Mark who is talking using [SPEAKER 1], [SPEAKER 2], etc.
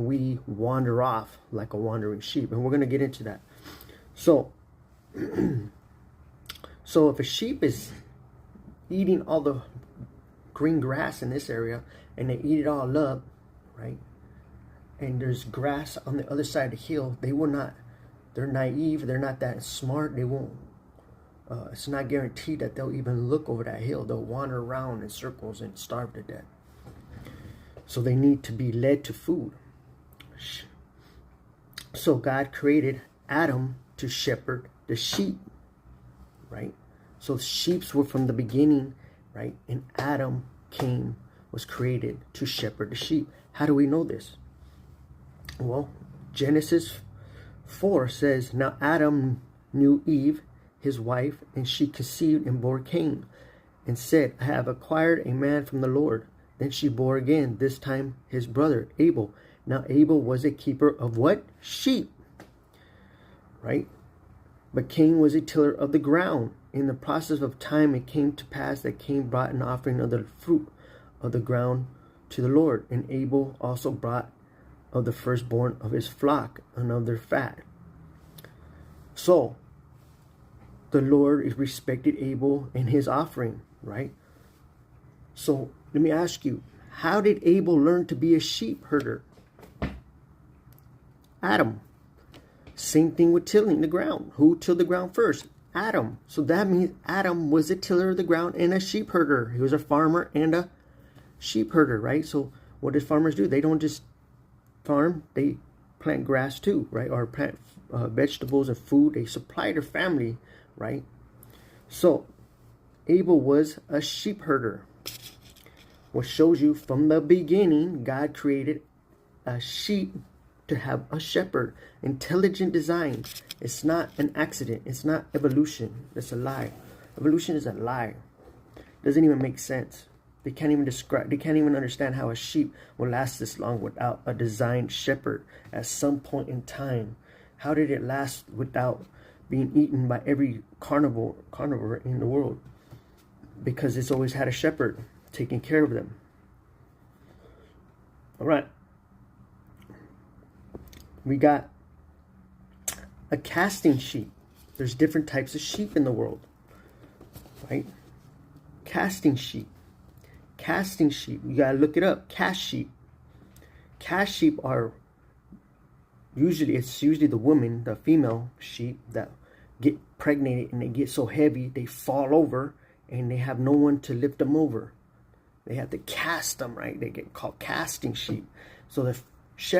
[SPEAKER 1] we wander off like a wandering sheep. And we're going to get into that. So, so if a sheep is eating all the green grass in this area and they eat it all up, right? And there's grass on the other side of the hill, they will not, they're naive, they're not that smart, they won't, it's not guaranteed that they'll even look over that hill. They'll wander around in circles and starve to death. So they need to be led to food. So God created Adam to shepherd the sheep, right? So sheep were from the beginning, right? And Adam was created to shepherd the sheep. How do we know this? Well, Genesis 4 says, now Adam knew Eve, his wife, and she conceived and bore Cain, and said, I have acquired a man from the Lord. Then she bore again, this time his brother Abel. Now Abel was a keeper of what? Sheep, right? But Cain was a tiller of the ground. In the process of time, it came to pass that Cain brought an offering of the fruit of the ground to the Lord, and Abel also brought of the firstborn of his flock and of their fat. So the Lord respected Abel and his offering, right? So let me ask you, how did Abel learn to be a sheep herder? Adam. Same thing with tilling the ground. Who tilled the ground first? Adam. So that means Adam was a tiller of the ground and a sheep herder. He was a farmer and a sheep herder, right? So what did farmers do? They don't just farm, they plant grass too, right? Or plant vegetables and food. They supply their family, right? So Abel was a sheep herder, which shows you from the beginning God created a sheep to have a shepherd. Intelligent design. It's not an accident. It's not evolution. It's a lie. Evolution is a lie. Doesn't even make sense. They can't even describe, they can't even understand how a sheep will last this long without a designed shepherd at some point in time. How did it last without being eaten by every carnivore in the world? Because it's always had a shepherd taking care of them. All right. We got a casting sheep. There's different types of sheep in the world, right? Casting sheep. Casting sheep. You gotta look it up. Cast sheep. Cast sheep are usually the woman, the female sheep that get pregnant and they get so heavy they fall over and they have no one to lift them over. They have to cast them, right? They get called casting sheep. So the shepherd